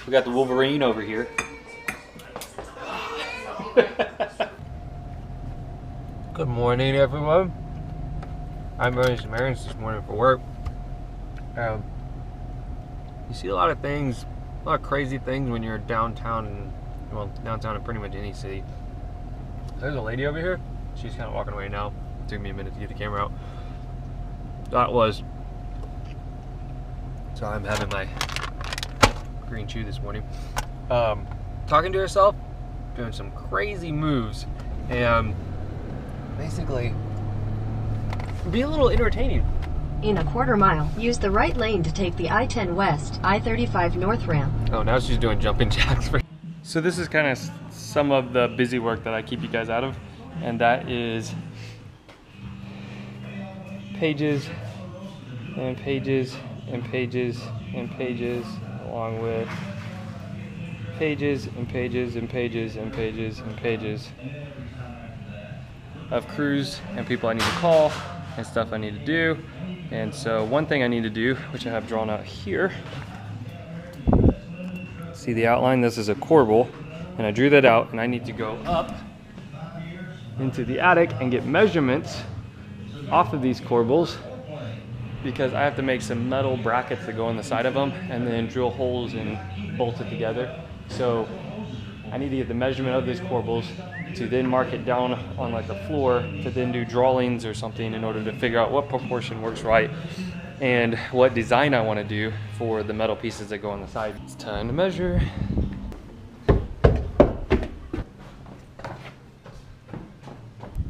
We got the Wolverine over here. Good morning, everyone. I'm running some errands this morning for work. You see a lot of things, a lot of crazy things when you're downtown, well, downtown in pretty much any city. There's a lady over here. She's kind of walking away now. It took me a minute to get the camera out. That was. So I'm having my green chew this morning. Talking to herself, doing some crazy moves, and basically be a little entertaining. In a quarter mile, use the right lane to take the I-10 West, I-35 North ramp. Oh, now she's doing jumping jacks. So this is kind of some of the busy work that I keep you guys out of, and that is pages and pages and pages and pages, along with pages and pages and pages and pages and pages of crews and people I need to call and stuff I need to do. And so one thing I need to do, which I have drawn out here, see the outline? This is a corbel, and I drew that out, and I need to go up into the attic and get measurements off of these corbels, because I have to make some metal brackets that go on the side of them and then drill holes and bolt it together. So I need to get the measurement of these corbels to then mark it down on like the floor to then do drawings or something in order to figure out what proportion works right and what design I want to do for the metal pieces that go on the side. It's time to measure.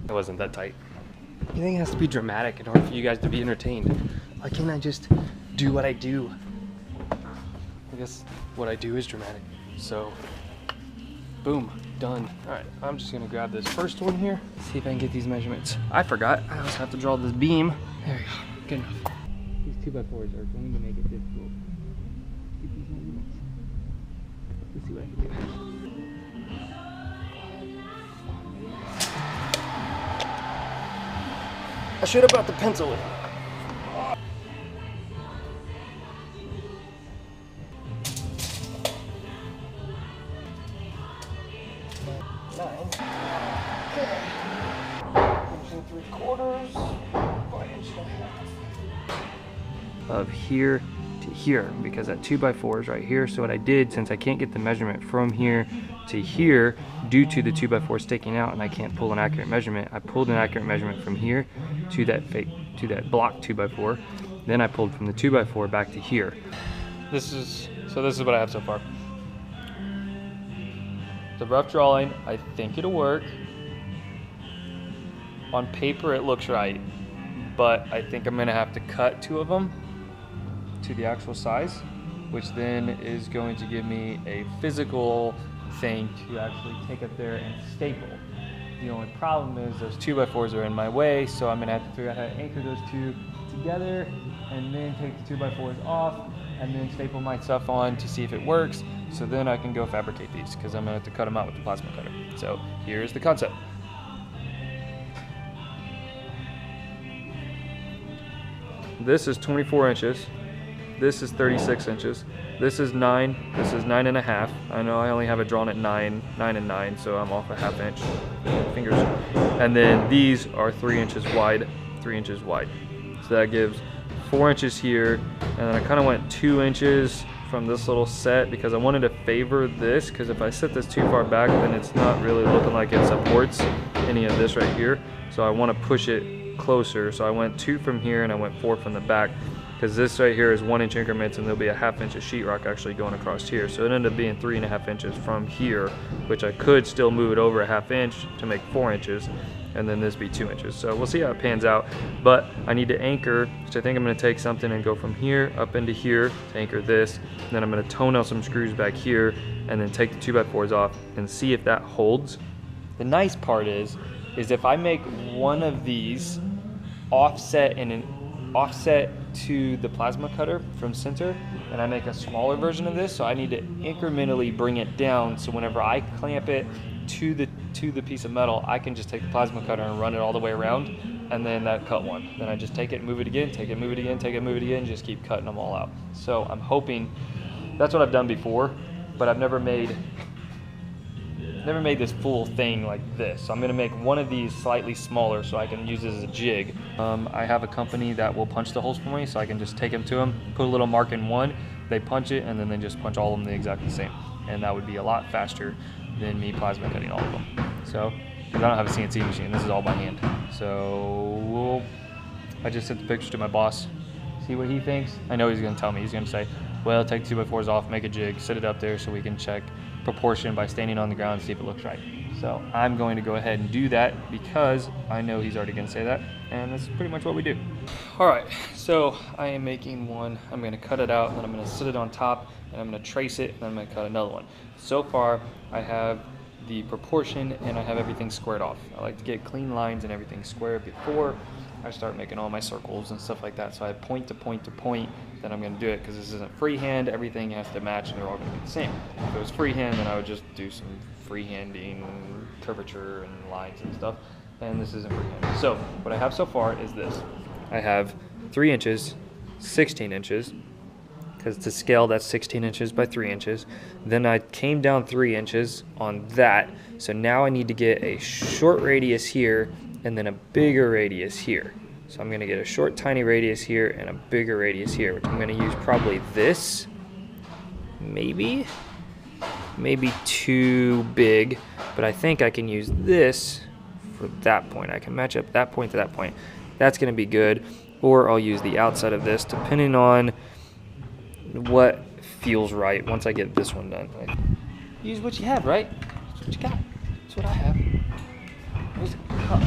It wasn't that tight. Everything has to be dramatic in order for you guys to be entertained. Why can't I just do what I do? I guess what I do is dramatic. So, boom, done. All right, I'm just gonna grab this first one here, see if I can get these measurements. I forgot, I also have to draw this beam. There we go, good enough. These 2x4s are going to make it difficult. Get these measurements. Let's see what I can do. I should have brought the pencil with me. Of here to here, because that 2x4 is right here. So what I did, since I can't get the measurement from here to here due to the 2x4 sticking out and I can't pull an accurate measurement, I pulled an accurate measurement from here to that block 2x4. Then I pulled from the 2x4 back to here. This is what I have so far. It's a rough drawing. I think it'll work. On paper it looks right, but I think I'm gonna have to cut 2 of them to the actual size, which then is going to give me a physical thing to actually take up there and staple. The only problem is those 2x4s are in my way, so I'm gonna have to figure out how to anchor those 2 together and then take the 2x4s off and then staple my stuff on to see if it works, so then I can go fabricate these, because I'm gonna have to cut them out with the plasma cutter. So here's the concept. This is 24 inches. This is 36 inches. This is 9. This is 9.5. I know I only have it drawn at 9 and 9, so I'm off a ½ inch. Fingers. And then these are 3 inches wide, 3 inches wide. So that gives 4 inches here. And then I kind of went 2 inches from this little set because I wanted to favor this, because if I set this too far back, then it's not really looking like it supports any of this right here. So I want to push it closer. So I went 2 from here and I went 4 from the back, because this right here is 1 inch increments and there'll be a ½ inch of sheetrock actually going across here. So it ended up being 3.5 inches from here, which I could still move it over a ½ inch to make 4 inches, and then this be 2 inches. So we'll see how it pans out, but I need to anchor, which I think I'm gonna take something and go from here up into here to anchor this. And then I'm gonna toenail some screws back here and then take the 2x4s off and see if that holds. The nice part is if I make one of these offset and an offset to the plasma cutter from center, and I make a smaller version of this, so I need to incrementally bring it down, so whenever I clamp it to the piece of metal, I can just take the plasma cutter and run it all the way around, and then that cut one. Then I just take it, move it again, take it, move it again, take it, move it again, just keep cutting them all out. So I'm hoping, that's what I've done before, but I've never made this full thing like this. So I'm gonna make one of these slightly smaller so I can use it as a jig. I have a company that will punch the holes for me, so I can just take them to them, put a little mark in one, they punch it, and then they just punch all of them the exactly same. And that would be a lot faster than me plasma cutting all of them. So, because I don't have a CNC machine, this is all by hand. So, I just sent the picture to my boss, see what he thinks. I know he's gonna tell me, he's gonna say, well, take the 2x4s off, make a jig, sit it up there so we can check proportion by standing on the ground and see if it looks right. So I'm going to go ahead and do that because I know he's already gonna say that, and that's pretty much what we do. All right, so I am making one. I'm gonna cut it out, and then I'm gonna sit it on top, and I'm gonna trace it, and then I'm gonna cut another one. So far, I have the proportion and I have everything squared off. I like to get clean lines and everything square before I start making all my circles and stuff like that. So I have point to point to point that I'm gonna do it, because this isn't freehand, everything has to match and they're all gonna be the same. If it was freehand, then I would just do some freehanding curvature and lines and stuff, and this isn't freehand. So what I have so far is this. I have 3 inches, 16 inches, because to scale that's 16 inches by 3 inches. Then I came down 3 inches on that, so now I need to get a short radius here and then a bigger radius here. So I'm gonna get a short tiny radius here and a bigger radius here, which I'm gonna use probably this, maybe too big, but I think I can use this for that point. I can match up that point to that point. That's gonna be good. Or I'll use the outside of this, depending on what feels right once I get this one done. Like, use what you have, right? That's what you got. That's what I have. Where's the cup?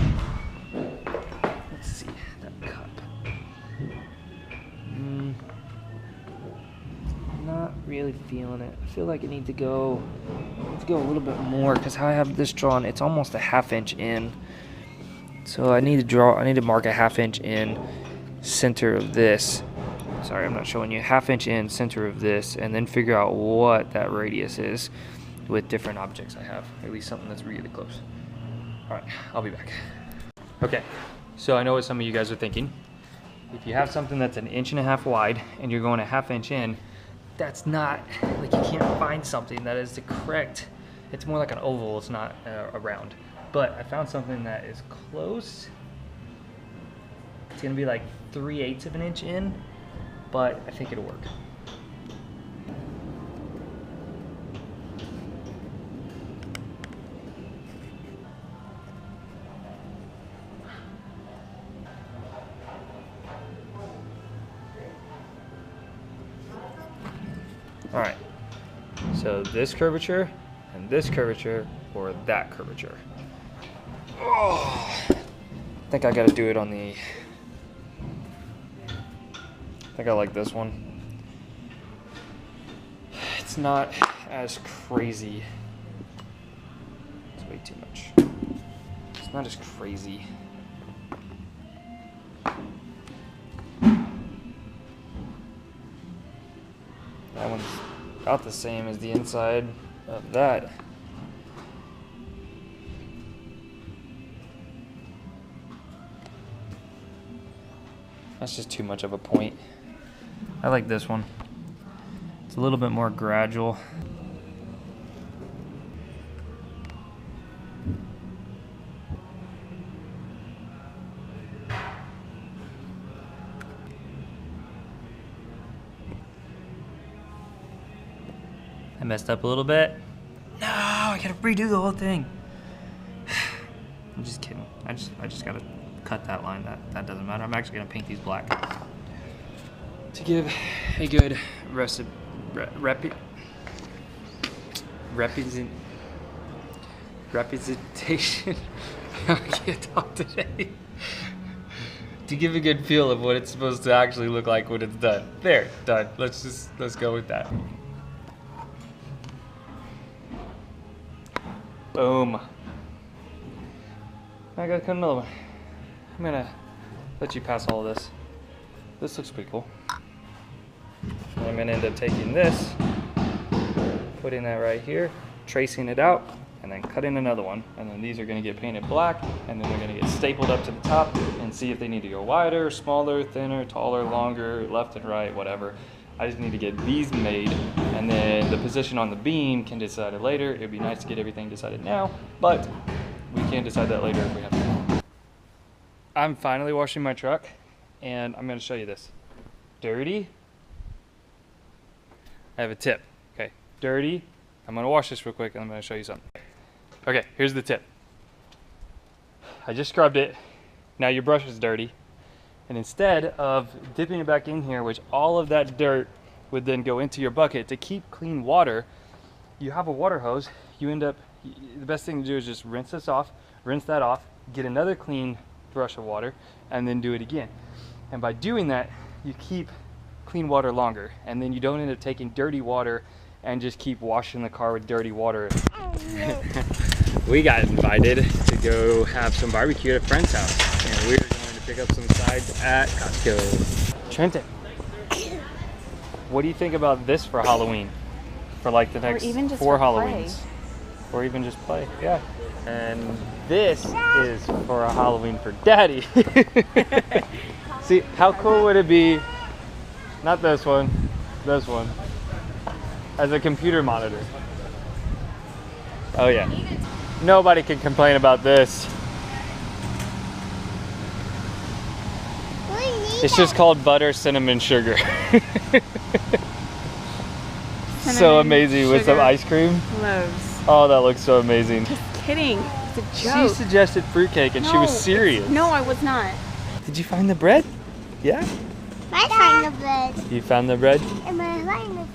Let's see, that cup. Not really feeling it. I feel like it needs to go a little bit more, because how I have this drawn, it's almost a 1/2 inch in. So I need to mark a 1/2 inch in center of this. Sorry, I'm not showing you. 1/2 inch in center of this, and then figure out what that radius is with different objects I have. At least something that's really close. All right, I'll be back. Okay, so I know what some of you guys are thinking. If you have something that's 1.5 inches wide and you're going a 1/2 inch in, that's not, like, you can't find something that is the correct. It's more like an oval, it's not a round. But I found something that is close. It's gonna be like 3/8 of an inch in, but I think it'll work. All right, so this curvature and this curvature, or that curvature. Oh, I think I gotta do it on the, I think I like this one. It's not as crazy. It's way too much. It's not as crazy. That one's about the same as the inside of that. That's just too much of a point. I like this one. It's a little bit more gradual. I messed up a little bit. No, I gotta redo the whole thing. I'm just kidding. I just gotta cut that line. That doesn't matter. I'm actually gonna paint these black to give a good representation. I can't talk today. To give a good feel of what it's supposed to actually look like when it's done. There, done. Let's go with that. Boom. I gotta cut another one. I'm gonna let you pass all of this. This looks pretty cool. And I'm gonna end up taking this, putting that right here, tracing it out, and then cutting another one. And then these are gonna get painted black, and then they're gonna get stapled up to the top and see if they need to go wider, smaller, thinner, taller, longer, left and right, whatever. I just need to get these made, and then the position on the beam can decide it later. It'd be nice to get everything decided now, but we can decide that later if we have to. I'm finally washing my truck, and I'm gonna show you this. Dirty. I have a tip. Okay, dirty. I'm gonna wash this real quick, and I'm gonna show you something. Okay, here's the tip. I just scrubbed it. Now your brush is dirty. And instead of dipping it back in here, which all of that dirt would then go into your bucket, to keep clean water, you have a water hose. You end up, the best thing to do is just rinse this off, rinse that off, get another clean brush of water, and then do it again. And by doing that, you keep clean water longer, and then you don't end up taking dirty water and just keep washing the car with dirty water. We got invited to go have some barbecue at a friend's house, and we're going to pick up some sides at Costco. Trenton, what do you think about this for Halloween? For like the next 4 Halloweens? Or even just play, yeah. And this is for a Halloween for Daddy. See, how cool would it be, not this one, as a computer monitor. Oh yeah. Nobody can complain about this. It's just called butter, cinnamon, sugar. So amazing with some ice cream. Loaves. Oh, that looks so amazing. Just kidding. It's a joke. She suggested fruitcake and she was serious. No, I was not. Did you find the bread? Yeah? I found the bread. You found the bread? And I find the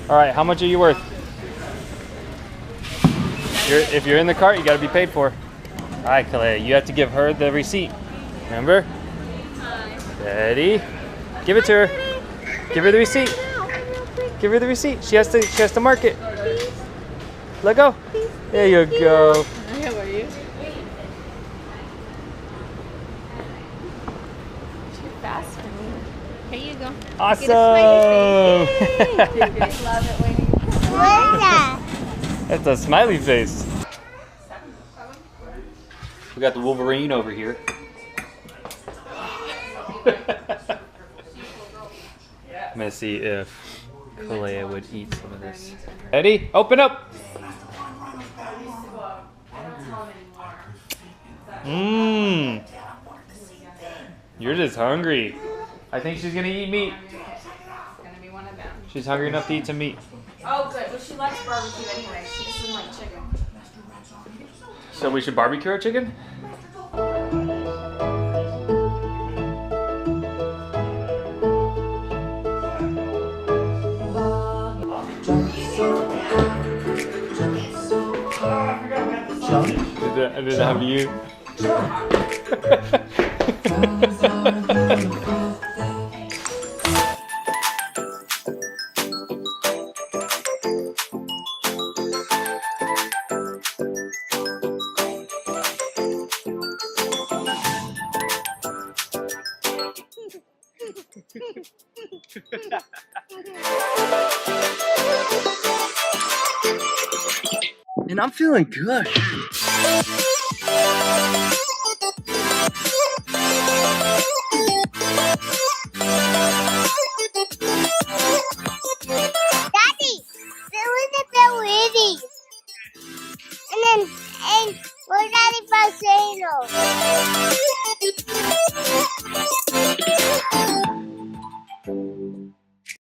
All right, how much are you worth? If you're in the cart, you gotta be paid for. All right, Kalea, you have to give her the receipt. Remember? Ready? Give it to her. Give her the receipt. Give her the receipt. She has to mark it. Let go. There you go. How are you? Too fast for me. Here you go. Awesome. Love it when you. What is that? That's a smiley face. We got the Wolverine over here. I'm gonna see if Kalea would eat some of this. Eddie, open up! Mmm. You're just hungry. I think she's gonna eat meat. Gonna be one of them. She's hungry enough to eat some meat. Oh, good. Well, she likes barbecue anyway. She just doesn't like chicken. So we should barbecue our chicken? Did that have you? And I'm feeling good.